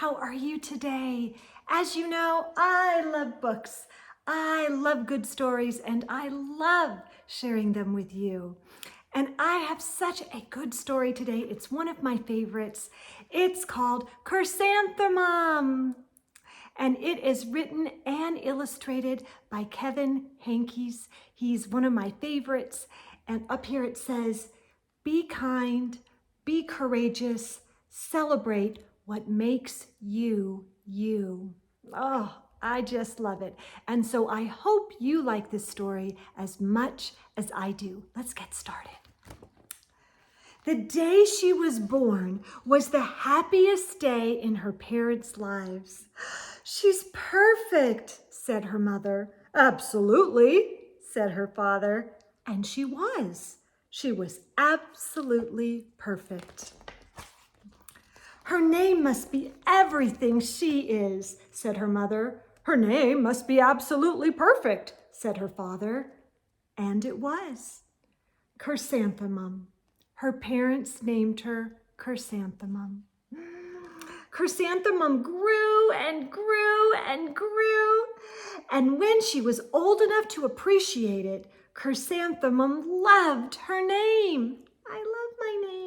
How are you today? As you know, I love books. I love good stories, and I love sharing them with you. And I have such a good story today. It's one of my favorites. It's called Chrysanthemum, and it is written and illustrated by Kevin Henkes. He's one of my favorites. And up here it says, be kind, be courageous, celebrate what makes you, you. Oh, I just love it. And so I hope you like this story as much as I do. Let's get started. The day she was born was the happiest day in her parents' lives. She's perfect, said her mother. Absolutely, said her father. And she was. She was absolutely perfect. Her name must be everything she is, said her mother. Her name must be absolutely perfect, said her father. And it was. Chrysanthemum. Her parents named her Chrysanthemum. Chrysanthemum grew and grew and grew. And when she was old enough to appreciate it, Chrysanthemum loved her name. I love my name.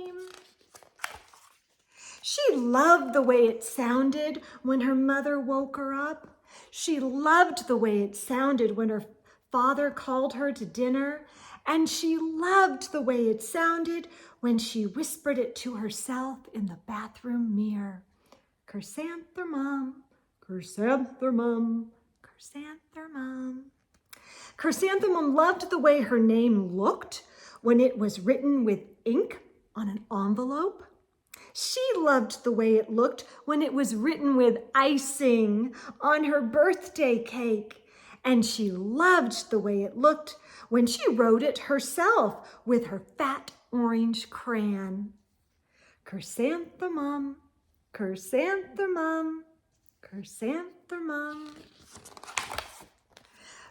She loved the way it sounded when her mother woke her up. She loved the way it sounded when her father called her to dinner. And she loved the way it sounded when she whispered it to herself in the bathroom mirror. Chrysanthemum, chrysanthemum, chrysanthemum. Chrysanthemum loved the way her name looked when it was written with ink on an envelope. She loved the way it looked when it was written with icing on her birthday cake. And she loved the way it looked when she wrote it herself with her fat orange crayon. Chrysanthemum, chrysanthemum, chrysanthemum.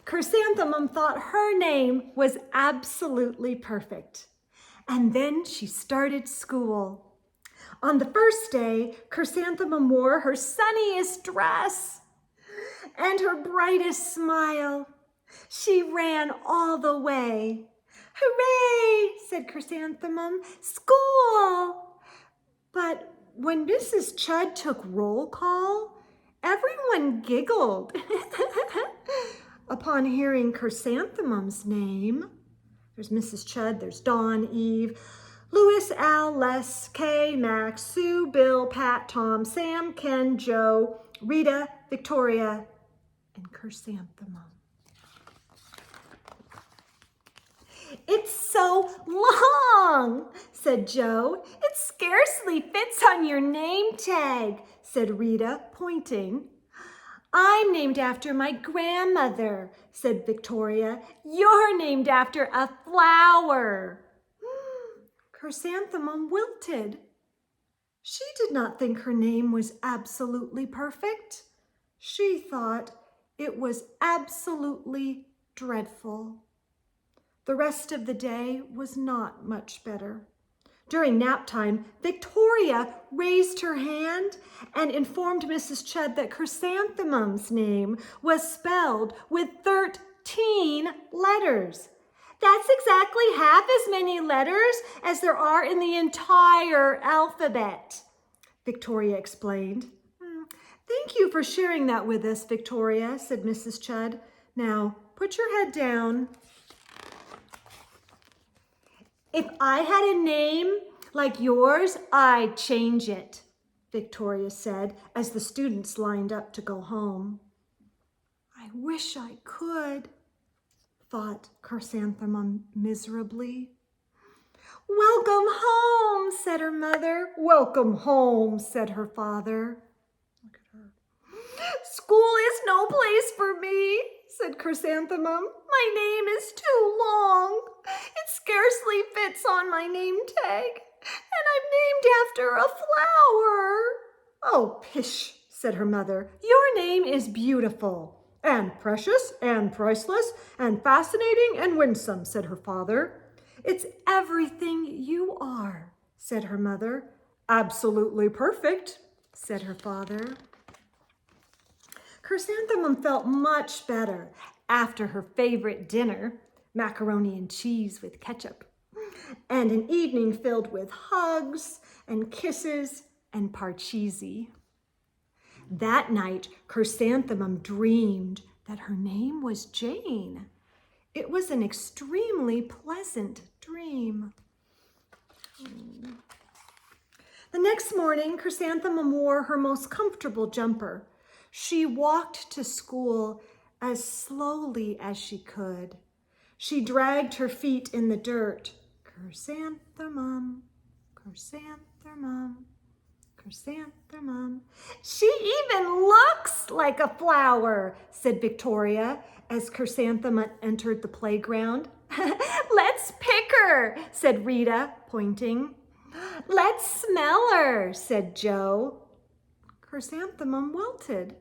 Chrysanthemum thought her name was absolutely perfect. And then she started school. On the first day, Chrysanthemum wore her sunniest dress and her brightest smile. She ran all the way. Hooray, said Chrysanthemum, school! But when Mrs. Chud took roll call, everyone giggled upon hearing Chrysanthemum's name. There's Mrs. Chud, there's Dawn, Eve, Louis, Al, Les, Kay, Max, Sue, Bill, Pat, Tom, Sam, Ken, Joe, Rita, Victoria, and Chrysanthemum. It's so long, said Joe. It scarcely fits on your name tag, said Rita, pointing. I'm named after my grandmother, said Victoria. You're named after a flower. Chrysanthemum wilted. She did not think her name was absolutely perfect. She thought it was absolutely dreadful. The rest of the day was not much better. During nap time, Victoria raised her hand and informed Mrs. Chud that Chrysanthemum's name was spelled with 13 letters. That's exactly half as many letters as there are in the entire alphabet, Victoria explained. Thank you for sharing that with us, Victoria, said Mrs. Chud. Now, put your head down. If I had a name like yours, I'd change it, Victoria said as the students lined up to go home. I wish I could, thought Chrysanthemum miserably. Welcome home, said her mother. Welcome home, said her father. Look at her. School is no place for me, said Chrysanthemum. My name is too long. It scarcely fits on my name tag, and I'm named after a flower. Oh, pish, said her mother. Your name is beautiful, and precious, and priceless, and fascinating, and winsome, said her father. It's everything you are, said her mother. Absolutely perfect, said her father. Chrysanthemum felt much better after her favorite dinner, macaroni and cheese with ketchup, and an evening filled with hugs and kisses and parcheesi. That night, Chrysanthemum dreamed that her name was Jane. It was an extremely pleasant dream. The next morning, Chrysanthemum wore her most comfortable jumper. She walked to school as slowly as she could. She dragged her feet in the dirt. Chrysanthemum, chrysanthemum, chrysanthemum. She even looks like a flower, said Victoria as Chrysanthemum entered the playground. Let's pick her, said Rita, pointing. Let's smell her, said Joe. Chrysanthemum wilted.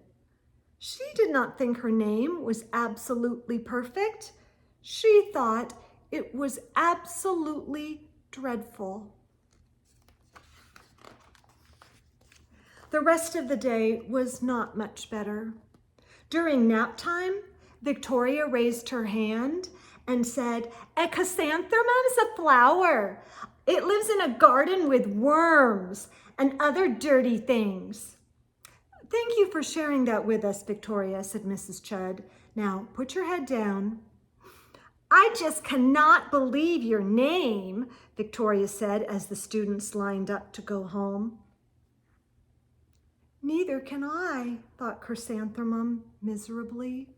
She did not think her name was absolutely perfect. She thought it was absolutely dreadful. The rest of the day was not much better. During nap time, Victoria raised her hand and said, "A chrysanthemum is a flower. It lives in a garden with worms and other dirty things." "Thank you for sharing that with us, Victoria," said Mrs. Chudd. "Now, put your head down." "I just cannot believe your name," Victoria said as the students lined up to go home. "Neither can I," thought Chrysanthemum miserably.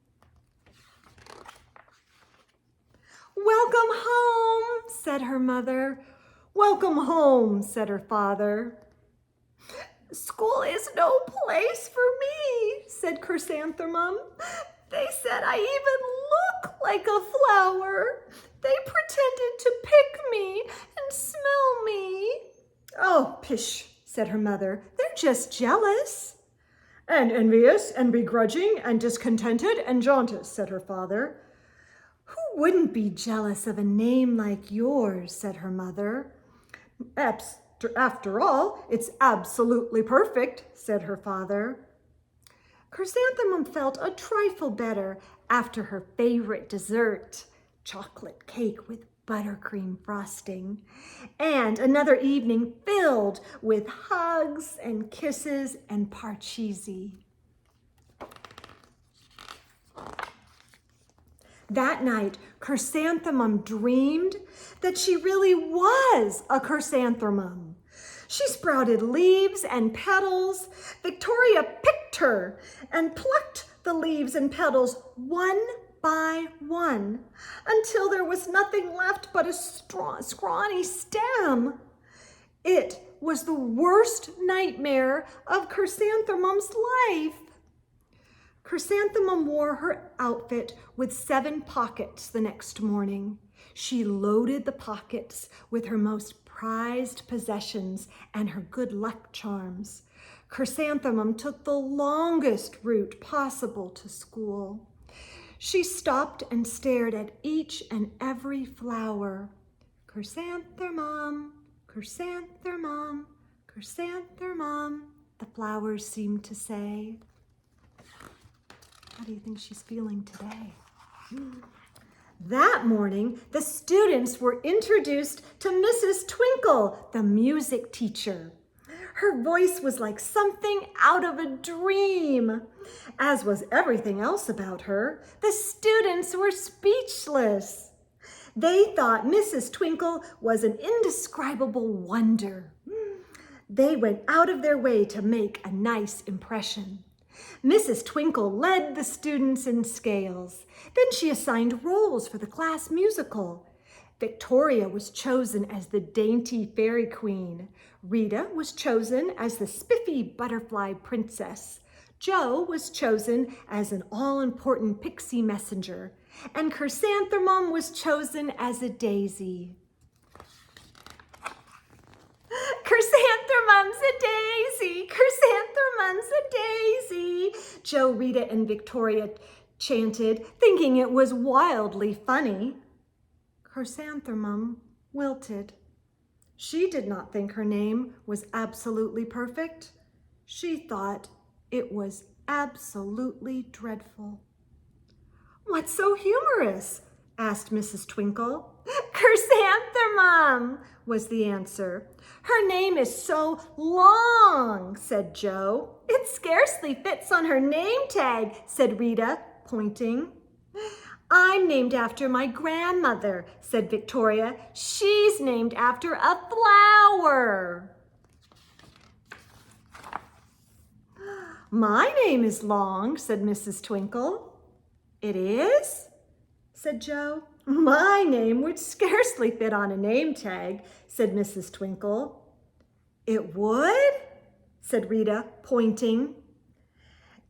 "Welcome home," said her mother. "Welcome home," said her father. "School is no place for me," said Chrysanthemum. "They said I even look like a flower. They pretended to pick me and smell me." "Oh, pish," said her mother. "They're just jealous." "And envious and begrudging and discontented and jaundiced," said her father. "Who wouldn't be jealous of a name like yours?" said her mother. "After all, it's absolutely perfect," said her father. Chrysanthemum felt a trifle better after her favorite dessert, chocolate cake with buttercream frosting, and another evening filled with hugs and kisses and parcheesi. That night, Chrysanthemum dreamed that she really was a chrysanthemum. She sprouted leaves and petals. Victoria picked her and plucked the leaves and petals one by one until there was nothing left but a scrawny stem. It was the worst nightmare of Chrysanthemum's life. Chrysanthemum wore her outfit with 7 pockets the next morning. She loaded the pockets with her most prized possessions and her good luck charms. Chrysanthemum took the longest route possible to school. She stopped and stared at each and every flower. "Chrysanthemum, chrysanthemum, chrysanthemum," the flowers seemed to say. How do you think she's feeling today? That morning, the students were introduced to Mrs. Twinkle, the music teacher. Her voice was like something out of a dream, as was everything else about her. The students were speechless. They thought Mrs. Twinkle was an indescribable wonder. They went out of their way to make a nice impression. Mrs. Twinkle led the students in scales. Then she assigned roles for the class musical. Victoria was chosen as the dainty fairy queen. Rita was chosen as the spiffy butterfly princess. Joe was chosen as an all-important pixie messenger. And Chrysanthemum was chosen as a daisy. "Chrysanthemum's a daisy! Chrysanthemum's a daisy!" Joe, Rita, and Victoria chanted, thinking it was wildly funny. Chrysanthemum wilted. She did not think her name was absolutely perfect. She thought it was absolutely dreadful. "What's so humorous?" asked Mrs. Twinkle. "Chrysanthemum," was the answer. "Her name is so long," said Joe. "It scarcely fits on her name tag," said Rita, pointing. "I'm named after my grandmother," said Victoria. "She's named after a flower." "My name is long," said Mrs. Twinkle. "It is?" said Joe. "My name would scarcely fit on a name tag," said Mrs. Twinkle. "It would?" said Rita, pointing.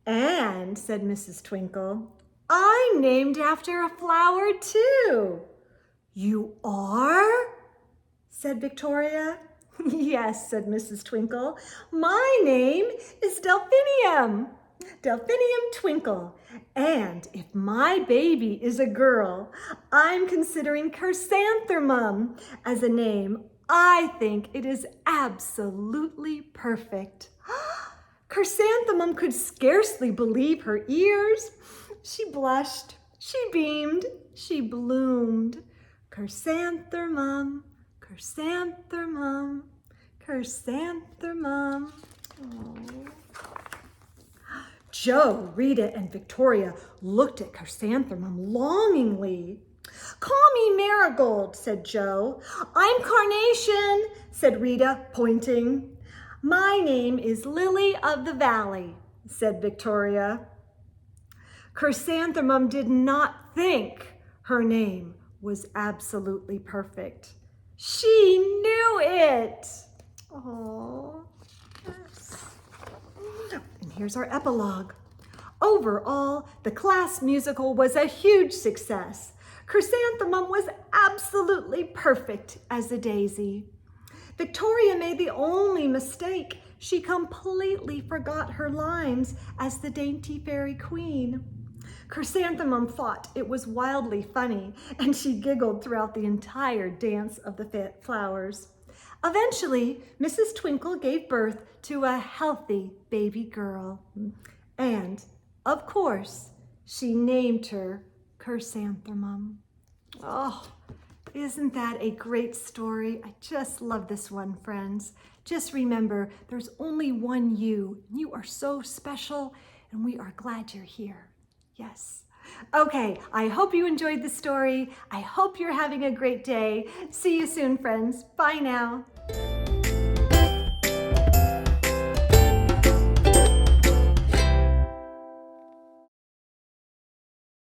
"And," said Mrs. Twinkle, "I'm named after a flower too." "You are?" said Victoria. "Yes," said Mrs. Twinkle. "My name is Delphinium. Delphinium Twinkle. And if my baby is a girl, I'm considering Chrysanthemum as a name. I think it is absolutely perfect." Chrysanthemum could scarcely believe her ears. She blushed, she beamed, she bloomed. Chrysanthemum, chrysanthemum, chrysanthemum. Aww. Joe, Rita, and Victoria looked at Chrysanthemum longingly. "Call me Marigold," said Joe. "I'm Carnation," said Rita, pointing. "My name is Lily of the Valley," said Victoria. Chrysanthemum did not think her name was absolutely perfect. She knew it. Oh, yes. And here's our epilogue. Overall, the class musical was a huge success. Chrysanthemum was absolutely perfect as a daisy. Victoria made the only mistake. She completely forgot her lines as the dainty fairy queen. Chrysanthemum thought it was wildly funny, and she giggled throughout the entire dance of the flowers. Eventually, Mrs. Twinkle gave birth to a healthy baby girl. And, of course, she named her Chrysanthemum. Oh, isn't that a great story? I just love this one, friends. Just remember, there's only one you. You are so special, and we are glad you're here. Yes. Okay, I hope you enjoyed the story. I hope you're having a great day. See you soon, friends. Bye now.